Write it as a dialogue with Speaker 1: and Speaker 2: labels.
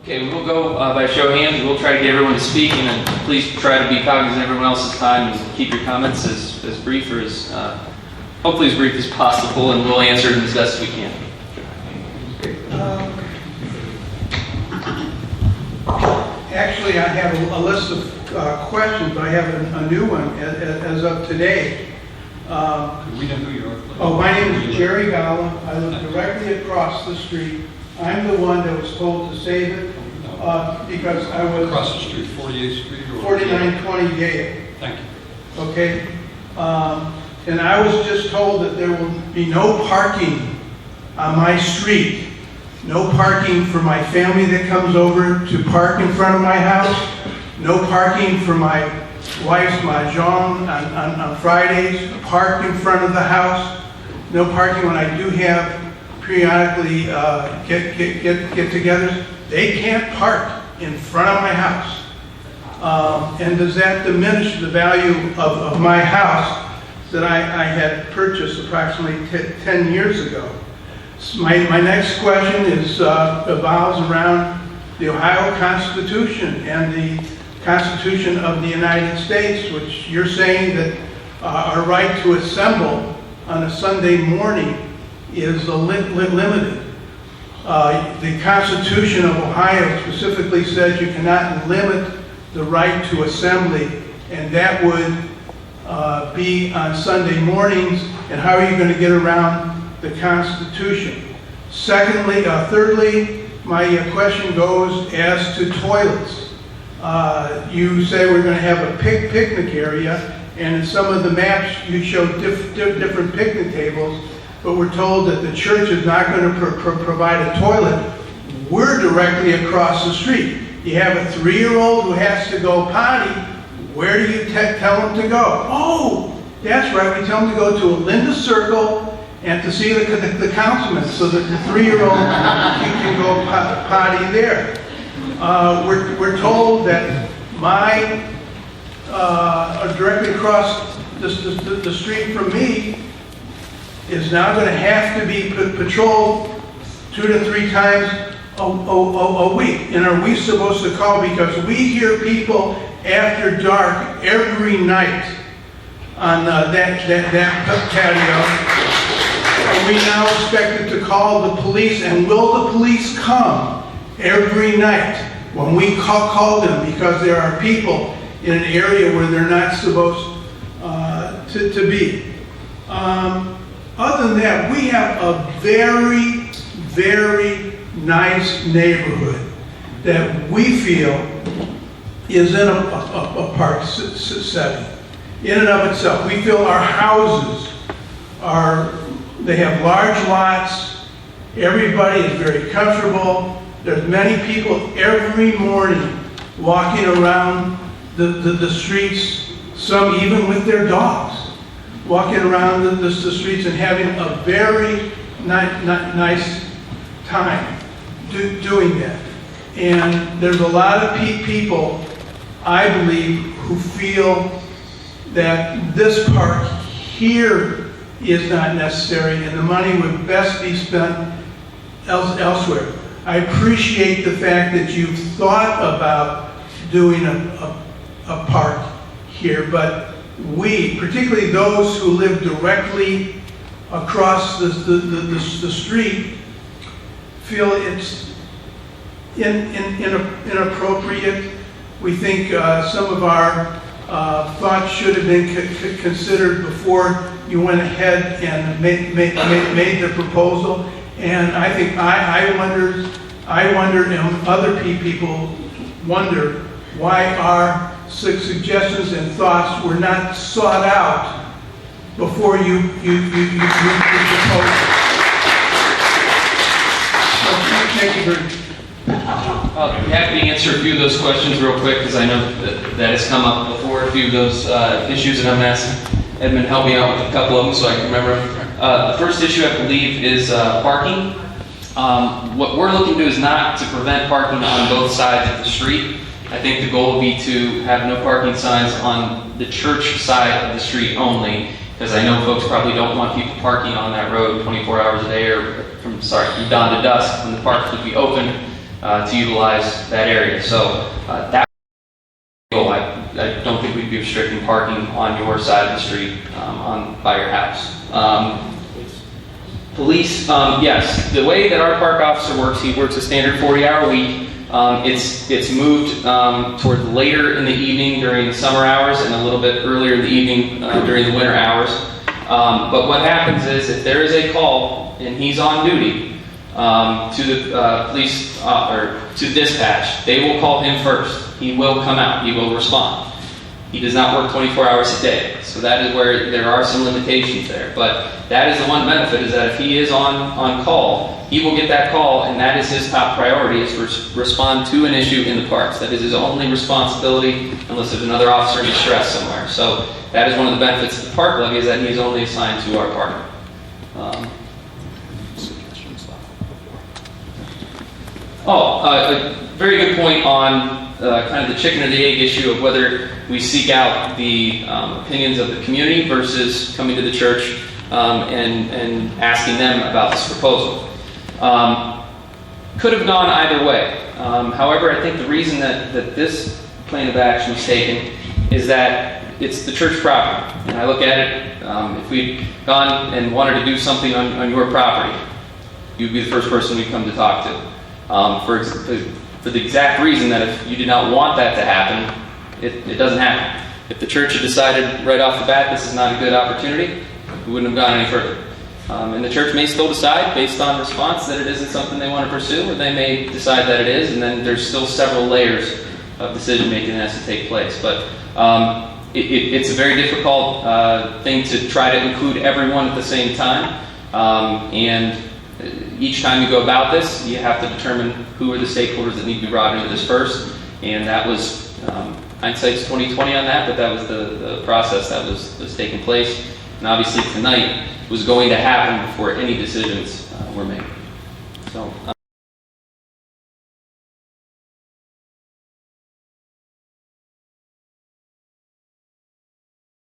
Speaker 1: Okay, we'll go by show of hands. We'll try to get everyone to speak, and then please try to be cognizant of everyone else's time and keep your comments as brief or as hopefully as brief as possible, and we'll answer them as best we can.
Speaker 2: Actually, I have a list of questions, but I have a new one as of today.
Speaker 3: We know who you are, please.
Speaker 2: Oh, my name is Jerry Gollum. I live directly across the street. I'm the one that was told to save it because I was
Speaker 3: Across the street, 48th Street or?
Speaker 2: 4920 Yale.
Speaker 3: Thank you.
Speaker 2: Okay? And I was just told that there will be no parking on my street. No parking for my family that comes over to park in front of my house. No parking for my wife's mahjong on Fridays, park in front of the house. No parking when I do have periodically get-togethers. They can't park in front of my house. And does that diminish the value of my house that I had purchased approximately 10 years ago? So my next question revolves around the Ohio Constitution and the Constitution of the United States, which you're saying that our right to assemble on a Sunday morning is limited. The Constitution of Ohio specifically says you cannot limit the right to assembly, and that would be on Sunday mornings. And how are you going to get around the Constitution? Thirdly, my question goes as to toilets. You say we're going to have a picnic area, and in some of the maps you show different picnic tables, but we're told that the church is not going to provide a toilet. We're directly across the street. You have a 3-year-old who has to go potty. Where do you tell them to go? Oh, that's right. We tell them to go to a Linda Circle and to see the councilman so that the 3-year-old can go potty there. We're told that directly across the street from me is now going to have to be patrolled 2 to 3 times a week. And are we supposed to call? Because we hear people after dark every night on that patio. Are we now expected to call the police? And will the police come every night when we call them? Because there are people in an area where they're not supposed to be. Other than that, we have a very, very nice neighborhood that we feel is in a park setting. In and of itself, we feel our houses they have large lots. Everybody is very comfortable. There's many people every morning walking around the streets, some even with their dogs, walking around the streets and having a very nice time doing that. And there's a lot of people, I believe, who feel that this park here is not necessary and the money would best be spent elsewhere. I appreciate the fact that you've thought about doing a park here, but we, particularly those who live directly across the street, feel it's inappropriate. We think some of our thoughts should have been considered before you went ahead and made the proposal. And I think I wonder, and other people wonder, why our suggestions and thoughts were not sought out before you proposed. So thank you very much.
Speaker 1: I'm happy to answer a few of those questions real quick because I know that has come up before, a few of those issues, and I'm asking Edmund to help me out with a couple of them so I can remember them. The first issue, I believe, is parking. What we're looking to do is not to prevent parking on both sides of the street. I think the goal would be to have no parking signs on the church side of the street only, because I know folks probably don't want people parking on that road 24 hours a day or from dawn to dusk when the park would be open. to utilize that area. So that I don't think we'd be restricting parking on your side of the street by your house. Police, yes, the way that our park officer works, he works a standard 40-hour week. It's moved toward later in the evening during the summer hours and a little bit earlier in the evening during the winter hours. But what happens is if there is a call and he's on duty to the police or to dispatch, they will call him first. He will come out. He will respond. He does not work 24 hours a day. So that is where there are some limitations there. But that is the one benefit, is that if he is on call, he will get that call, and that is his top priority, is to respond to an issue in the parks. That is his only responsibility unless there's another officer in distress somewhere. So that is one of the benefits of the park levy, is that he's only assigned to our park. A very good point on kind of the chicken or the egg issue of whether we seek out the opinions of the community versus coming to the church and asking them about this proposal. Could have gone either way. However, I think the reason that this plan of action was taken is that it's the church property. And I look at it, if we'd gone and wanted to do something on your property, you'd be the first person we'd come to talk to. For the exact reason that if you did not want that to happen, it doesn't happen. If the church had decided right off the bat this is not a good opportunity, we wouldn't have gone any further. And the church may still decide, based on response, that it isn't something they want to pursue, or they may decide that it is, and then there's still several layers of decision-making that has to take place. But it's a very difficult thing to try to include everyone at the same time. And each time you go about this, you have to determine who are the stakeholders that need to be brought into this first. And that was, hindsight's 20/20 on that, but that was the process that was taking place. And obviously tonight was going to happen before any decisions were made. So.